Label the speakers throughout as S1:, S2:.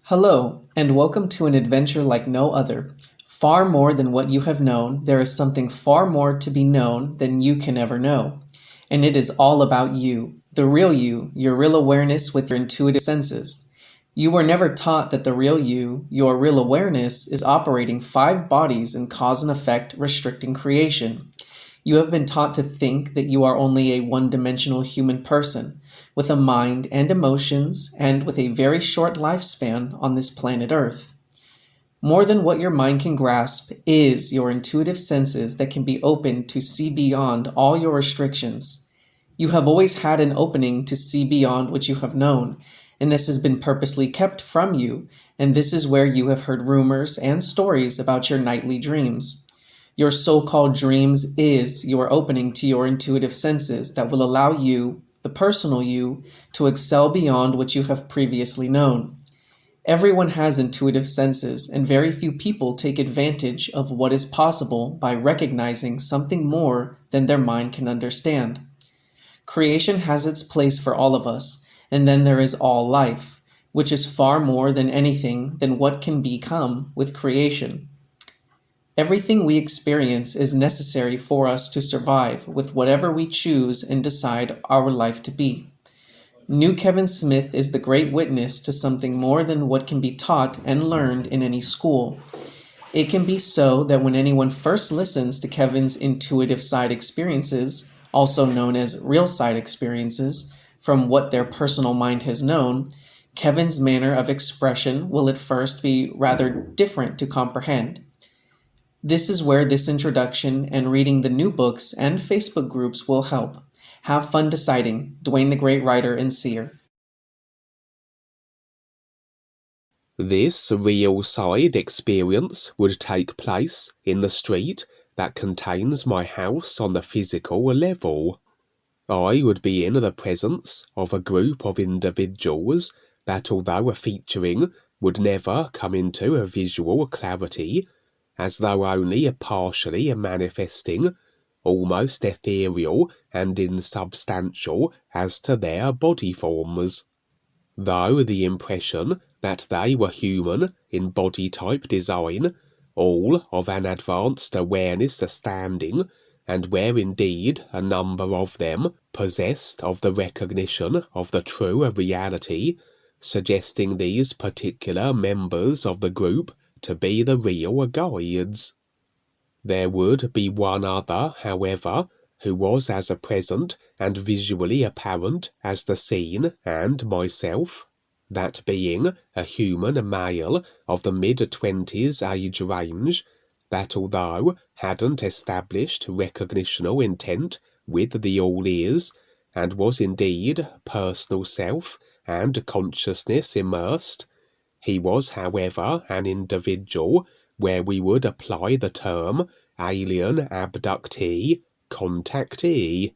S1: Hello, and welcome to an adventure like no other. Far more than what you have known, there is something far more to be known than you can ever know. And it is all about you, the real you, your real awareness with your intuitive senses. You were never taught that the real you, your real awareness, is operating 5 bodies in cause and effect, restricting creation. You have been taught to think that you are only a one-dimensional human person, with a mind and emotions, and with a very short lifespan on this planet Earth. More than what your mind can grasp is your intuitive senses that can be opened to see beyond all your restrictions. You have always had an opening to see beyond what you have known, and this has been purposely kept from you, and this is where you have heard rumors and stories about your nightly dreams. Your so-called dreams is your opening to your intuitive senses that will allow you, the personal you, to excel beyond what you have previously known. Everyone has intuitive senses, and very few people take advantage of what is possible by recognizing something more than their mind can understand. Creation has its place for all of us, and then there is all life, which is far more than anything than what can become with creation. Everything we experience is necessary for us to survive with whatever we choose and decide our life to be. New Kevin Smith is the great witness to something more than what can be taught and learned in any school. It can be so that when anyone first listens to Kevin's intuitive side experiences, also known as real side experiences, from what their personal mind has known, Kevin's manner of expression will at first be rather different to comprehend. This is where this introduction and reading the new books and Facebook groups will help. Have fun deciding. DUANE the Great Writer and Seer.
S2: This real side experience would take place in the street that contains my house on the physical level. I would be in the presence of a group of individuals that, although featuring, would never come into a visual clarity, as though only partially manifesting, almost ethereal and insubstantial as to their body forms. Though the impression that they were human in body type design, all of an advanced awareness standing, and where indeed a number of them possessed of the recognition of the true reality, suggesting these particular members of the group to be the real guides. There would be one other, however, who was as present and visually apparent as the scene and myself, that being a human male of the mid-20s age range, that although hadn't established recognitional intent with the all-ears, and was indeed personal self and consciousness immersed, he was, however, an individual where we would apply the term alien abductee contactee.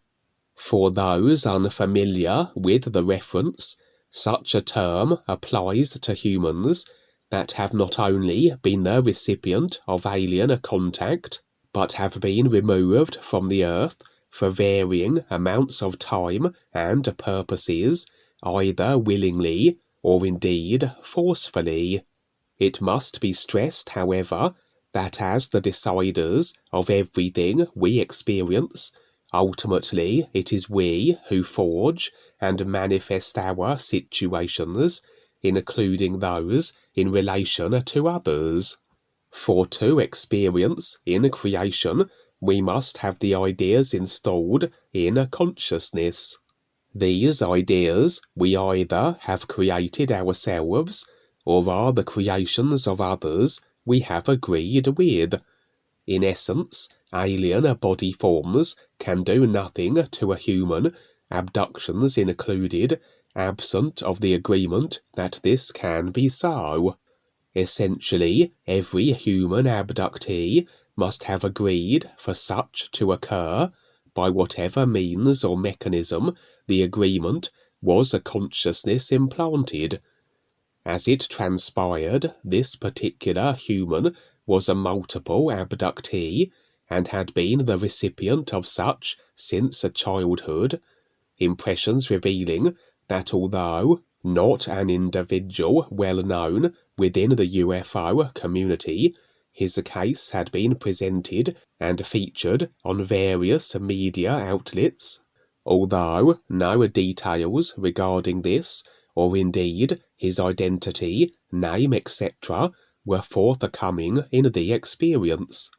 S2: For those unfamiliar with the reference, such a term applies to humans that have not only been the recipient of alien contact, but have been removed from the earth for varying amounts of time and purposes, either willingly or indeed forcefully. It must be stressed, however, that as the deciders of everything we experience, ultimately it is we who forge and manifest our situations, including those in relation to others. For to experience in creation, we must have the ideas installed in consciousness. These ideas we either have created ourselves, or are the creations of others we have agreed with. In essence, alien body forms can do nothing to a human, abductions included, absent of the agreement that this can be so. Essentially, every human abductee must have agreed for such to occur, by whatever means or mechanism the agreement was a consciousness implanted. As it transpired, this particular human was a multiple abductee, and had been the recipient of such since childhood, impressions revealing that although not an individual well known within the UFO community. His case had been presented and featured on various media outlets, although no details regarding this, or indeed his identity, name, etc., were forthcoming in the experience.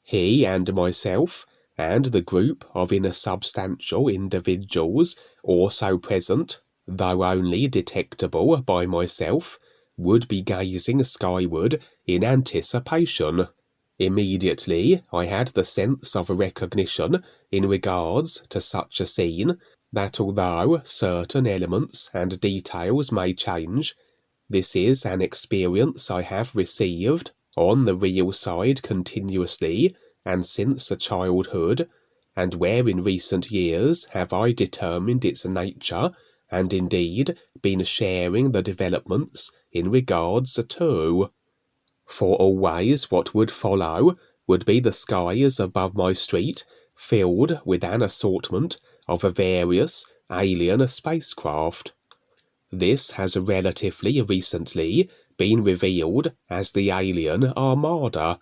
S2: He and myself, and the group of insubstantial individuals also present, though only detectable by myself, would be gazing skyward in anticipation. Immediately I had the sense of recognition in regards to such a scene, that although certain elements and details may change, this is an experience I have received on the real side continuously and since childhood, and where in recent years have I determined its nature and indeed been sharing the developments in regards to. For always what would follow would be the skies above my street filled with an assortment of various alien spacecraft. This has relatively recently been revealed as the alien Armada,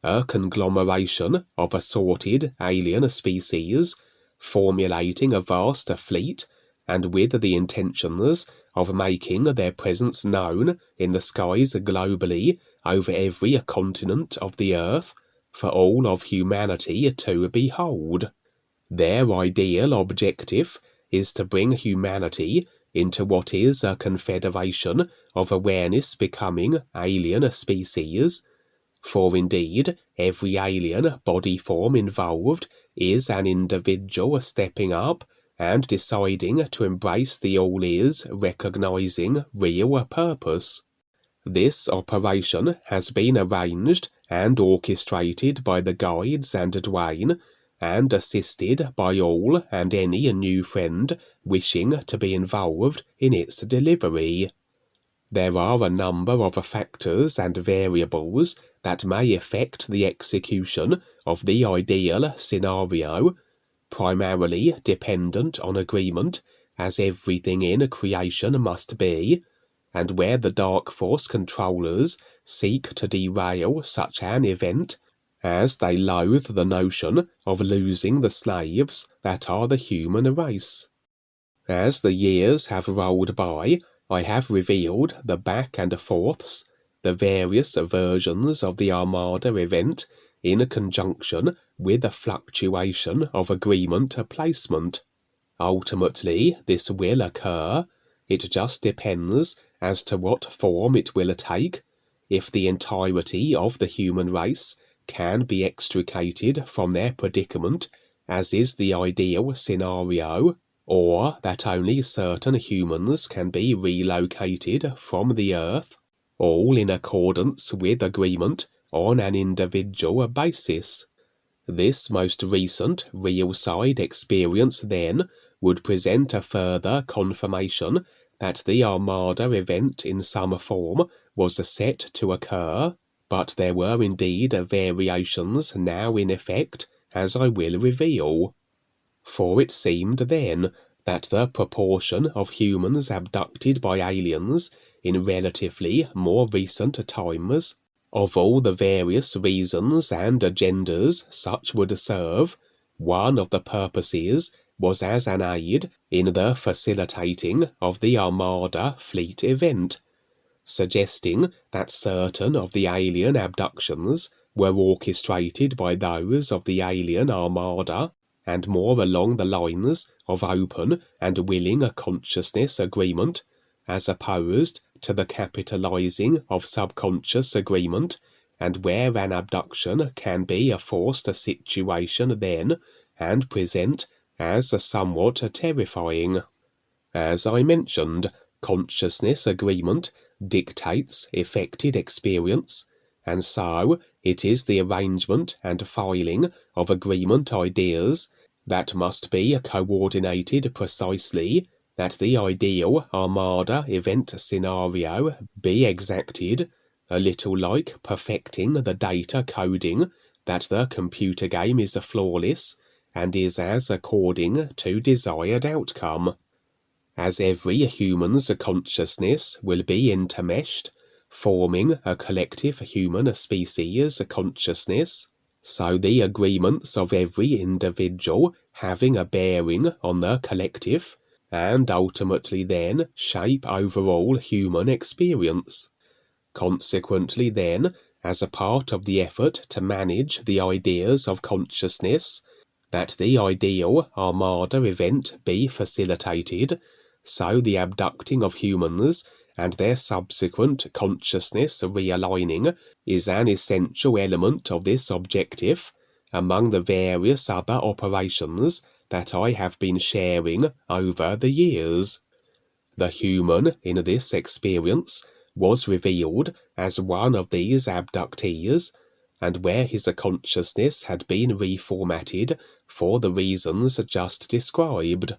S2: a conglomeration of assorted alien species, formulating a vast fleet and with the intentions of making their presence known in the skies globally over every continent of the earth for all of humanity to behold. Their ideal objective is to bring humanity into what is a confederation of awareness becoming alien species, for indeed every alien body form involved is an individual stepping up and deciding to embrace the all-is recognizing real purpose. This operation has been arranged and orchestrated by the guides and DUANE, and assisted by all and any new friend wishing to be involved in its delivery. There are a number of factors and variables that may affect the execution of the ideal scenario, primarily dependent on agreement, as everything in creation must be, and where the dark force controllers seek to derail such an event, as they loathe the notion of losing the slaves that are the human race. As the years have rolled by, I have revealed the back and forths, the various versions of the Armada event in conjunction with a fluctuation of agreement placement. Ultimately, this will occur. It just depends as to what form it will take. If the entirety of the human race can be extricated from their predicament, as is the ideal scenario, or that only certain humans can be relocated from the earth, all in accordance with agreement on an individual basis. This most recent real side experience then would present a further confirmation that the Armada event in some form was set to occur, but there were indeed variations now in effect, as I will reveal. For it seemed then that the proportion of humans abducted by aliens in relatively more recent times, of all the various reasons and agendas such would serve, one of the purposes was as an aid in the facilitating of the Armada fleet event, suggesting that certain of the alien abductions were orchestrated by those of the alien Armada, and more along the lines of open and willing consciousness agreement, as opposed to the capitalizing of subconscious agreement, and where an abduction can be a forced situation then, and present as somewhat terrifying. As I mentioned, consciousness agreement dictates effected experience, and so it is the arrangement and filing of agreement ideas that must be coordinated precisely, that the ideal Armada event scenario be exacted, a little like perfecting the data coding, that the computer game is flawless and is as according to desired outcome. as every human's consciousness will be intermeshed, forming a collective human species consciousness, so the agreements of every individual having a bearing on the collective, and ultimately then shape overall human experience. Consequently then, as a part of the effort to manage the ideas of consciousness, that the ideal Armada event be facilitated, so the abducting of humans and their subsequent consciousness realigning is an essential element of this objective, among the various other operations that I have been sharing over the years. The human in this experience was revealed as one of these abductees, and where his consciousness had been reformatted for the reasons just described.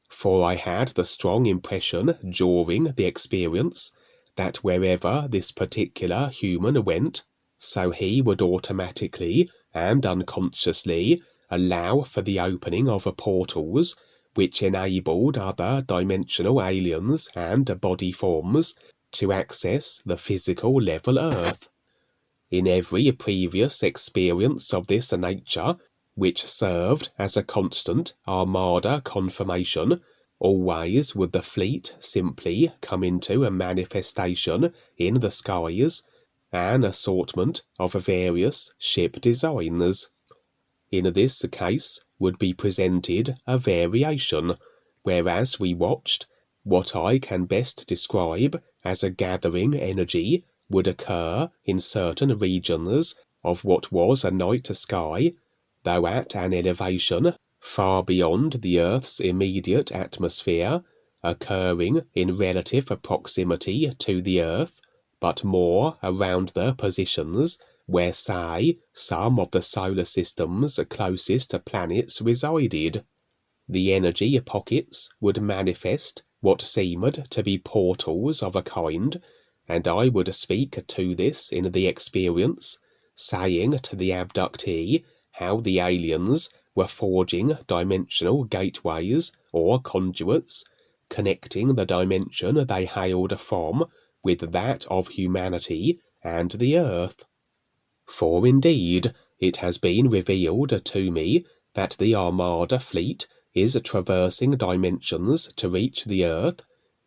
S2: For I had the strong impression during the experience that wherever this particular human went, so he would automatically and unconsciously allow for the opening of portals which enabled other dimensional aliens and body forms to access the physical level Earth. In every previous experience of this nature, which served as a constant Armada confirmation, always would the fleet simply come into a manifestation in the skies, an assortment of various ship designs. In this case would be presented a variation, whereas we watched, what I can best describe as a gathering energy would occur in certain regions of what was a night sky, though at an elevation far beyond the Earth's immediate atmosphere, occurring in relative proximity to the Earth, but more around the positions where, say, some of the solar system's closest planets resided. The energy pockets would manifest what seemed to be portals of a kind, and I would speak to this in the experience, saying to the abductee how the aliens were forging dimensional gateways or conduits, connecting the dimension they hailed from with that of humanity and the Earth. For indeed, it has been revealed to me that the Armada fleet is traversing dimensions to reach the Earth,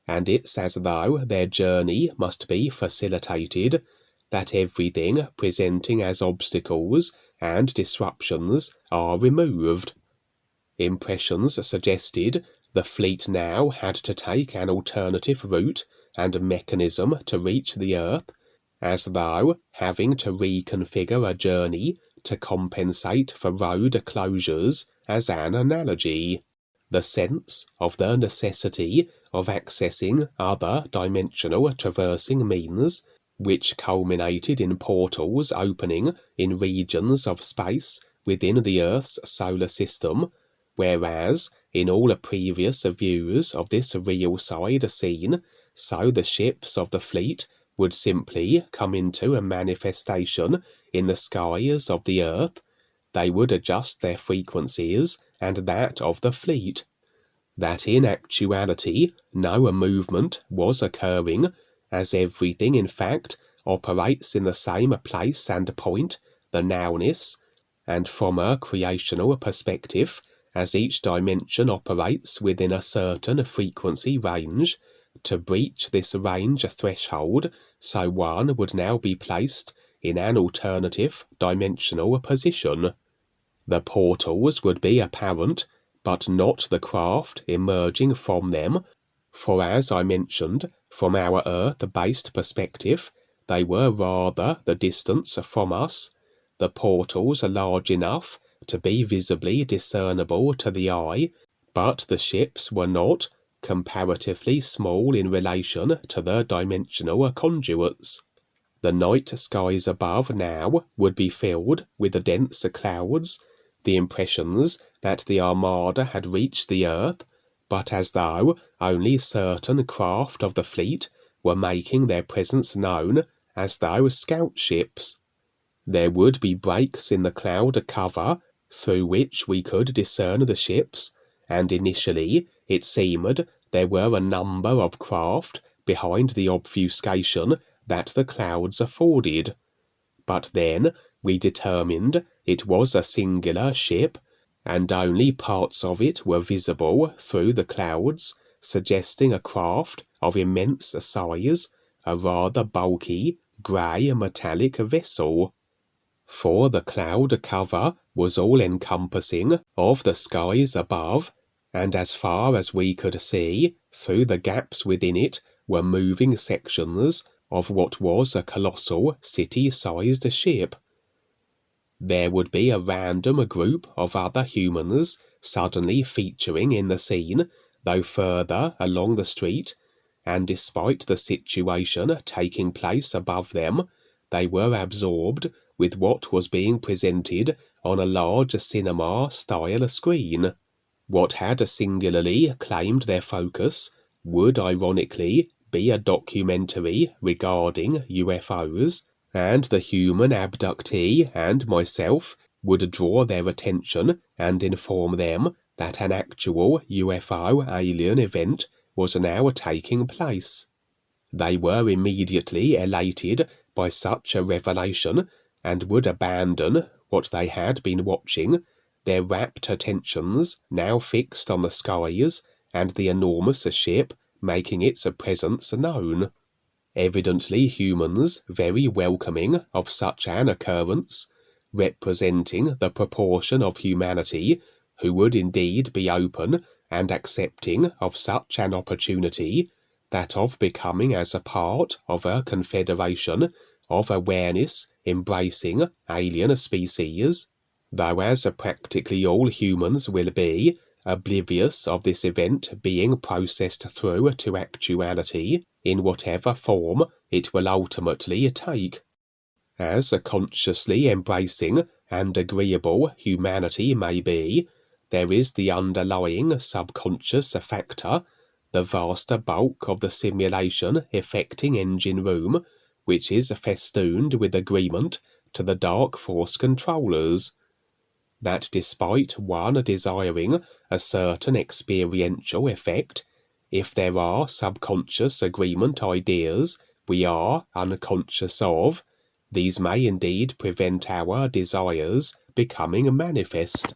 S2: and it's as though their journey must be facilitated, that everything presenting as obstacles and disruptions are removed. Impressions suggested the fleet now had to take an alternative route and mechanism to reach the Earth, as though having to reconfigure a journey to compensate for road closures as an analogy. The sense of the necessity of accessing other dimensional traversing means, which culminated in portals opening in regions of space within the Earth's solar system, whereas in all previous views of this real side scene, so the ships of the fleet would simply come into a manifestation in the skies of the Earth, they would adjust their frequencies and that of the fleet. That in actuality no movement was occurring, as everything in fact operates in the same place and point, the nowness, and from a creational perspective, as each dimension operates within a certain frequency range, to breach this range threshold, so one would now be placed in an alternative dimensional position. The portals would be apparent, but not the craft emerging from them, for as I mentioned, from our Earth-based perspective, they were rather the distance from us. The portals are large enough to be visibly discernible to the eye, but the ships were not, comparatively small in relation to the dimensional conduits. The night skies above now would be filled with dense clouds, the impressions that the Armada had reached the Earth, but as though only certain craft of the fleet were making their presence known as though scout ships. There would be breaks in the cloud cover through which we could discern the ships, and initially it seemed there were a number of craft behind the obfuscation that the clouds afforded. But then we determined it was a singular ship, and only parts of it were visible through the clouds, suggesting a craft of immense size, a rather bulky, grey metallic vessel. For the cloud cover was all-encompassing of the skies above, and as far as we could see, through the gaps within it were moving sections of what was a colossal city-sized ship. There would be a random group of other humans suddenly featuring in the scene, though further along the street, and despite the situation taking place above them, they were absorbed with what was being presented on a large cinema-style screen. What had singularly claimed their focus would ironically be a documentary regarding UFOs, and the human abductee and myself would draw their attention and inform them that an actual UFO alien event was now taking place. They were immediately elated by such a revelation, and would abandon what they had been watching, their rapt attentions now fixed on the skies and the enormous ship making its presence known. Evidently humans very welcoming of such an occurrence, representing the proportion of humanity who would indeed be open and accepting of such an opportunity, that of becoming as a part of a confederation of awareness embracing alien species, though as practically all humans will be, oblivious of this event being processed through to actuality in whatever form it will ultimately take. As consciously embracing and agreeable humanity may be, there is the underlying subconscious factor, the vaster bulk of the simulation effecting engine room, which is festooned with agreement to the dark force controllers. That despite one desiring a certain experiential effect, if there are subconscious agreement ideas we are unconscious of, these may indeed prevent our desires becoming manifest.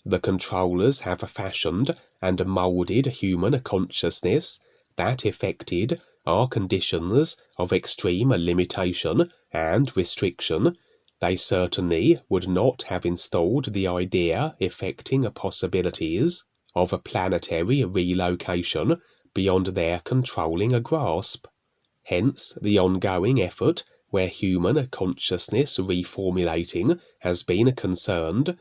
S2: The controllers have fashioned and moulded human consciousness that effected are conditions of extreme limitation and restriction. They certainly would not have installed the idea effecting possibilities of a planetary relocation beyond their controlling grasp. Hence the ongoing effort where human consciousness reformulating has been concerned,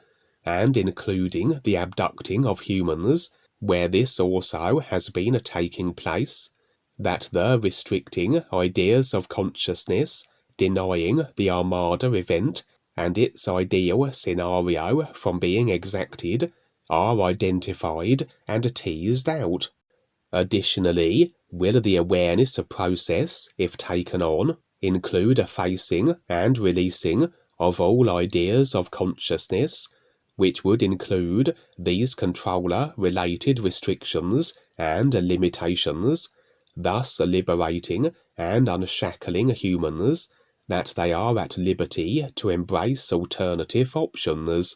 S2: and including the abducting of humans, where this also has been taking place, that the restricting ideas of consciousness, denying the Armada event and its ideal scenario from being exacted, are identified and teased out. Additionally, will the awareness process, if taken on, include a facing and releasing of all ideas of consciousness, which would include these controller-related restrictions and limitations, thus liberating and unshackling humans, that they are at liberty to embrace alternative options.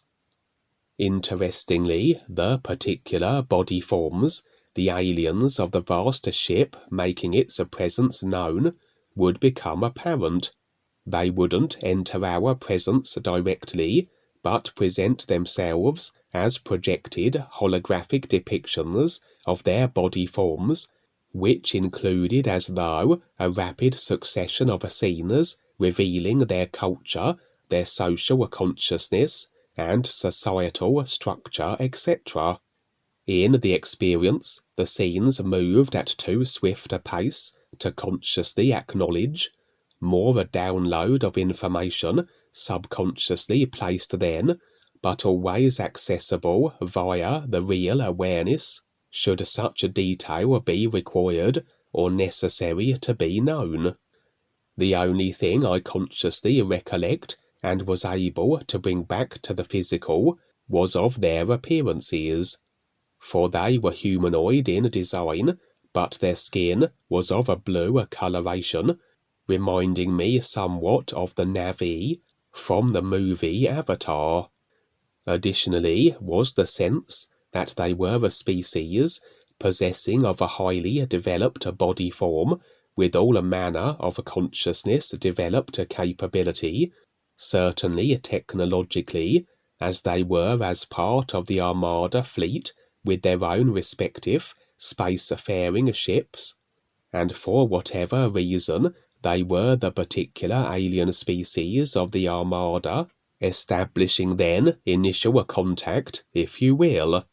S2: Interestingly, the particular body forms, the aliens of the vast ship making its presence known, would become apparent. They wouldn't enter our presence directly, but present themselves as projected holographic depictions of their body forms, which included as though a rapid succession of scenes revealing their culture, their social consciousness, and societal structure, etc. In the experience, the scenes moved at too swift a pace to consciously acknowledge, more a download of information subconsciously placed then, but always accessible via the real awareness, should such a detail be required or necessary to be known. The only thing I consciously recollect and was able to bring back to the physical was of their appearances, for they were humanoid in design, but their skin was of a blue coloration, reminding me somewhat of the Na'vi from the movie Avatar. Additionally was the sense that they were a species possessing of a highly developed body form with all manner of consciousness developed capability, certainly technologically, as they were as part of the Armada fleet with their own respective space-faring ships, and for whatever reason they were the particular alien species of the Armada, establishing then initial contact, if you will.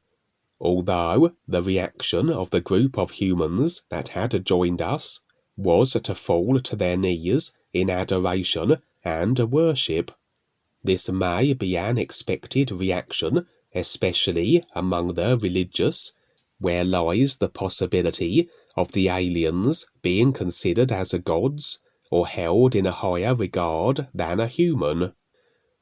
S2: Although the reaction of the group of humans that had joined us was to fall to their knees in adoration and worship. This may be an expected reaction, especially among the religious, where lies the possibility of the aliens being considered as gods or held in a higher regard than a human.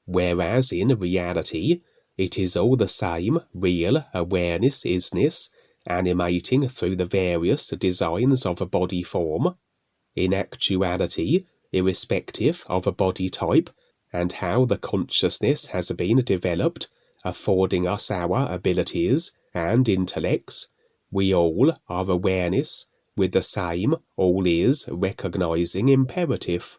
S2: Whereas in reality, it is all the same real awareness isness animating through the various designs of a body form. In actuality, irrespective of a body type and how the consciousness has been developed, affording us our abilities and intellects, we all are awareness with the same all-is recognizing imperative.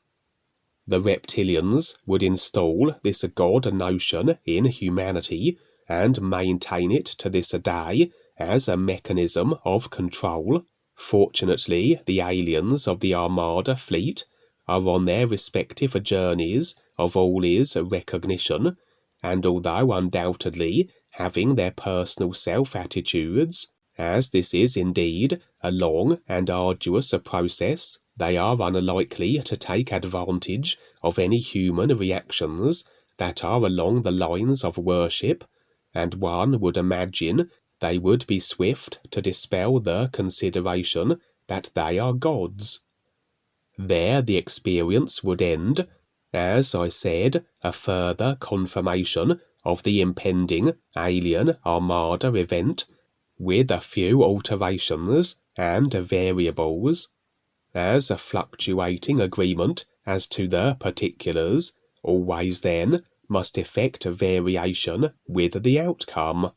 S2: The reptilians would install this God notion in humanity and maintain it to this day as a mechanism of control. Fortunately, the aliens of the Armada fleet are on their respective journeys of all-is recognition, and although undoubtedly having their personal self-attitudes, as this is indeed a long and arduous process, they are unlikely to take advantage of any human reactions that are along the lines of worship, and one would imagine they would be swift to dispel the consideration that they are gods. There the experience would end, as I said, a further confirmation of the impending alien Armada event, with a few alterations and variables, as a fluctuating agreement as to the particulars always then must effect a variation with the outcome.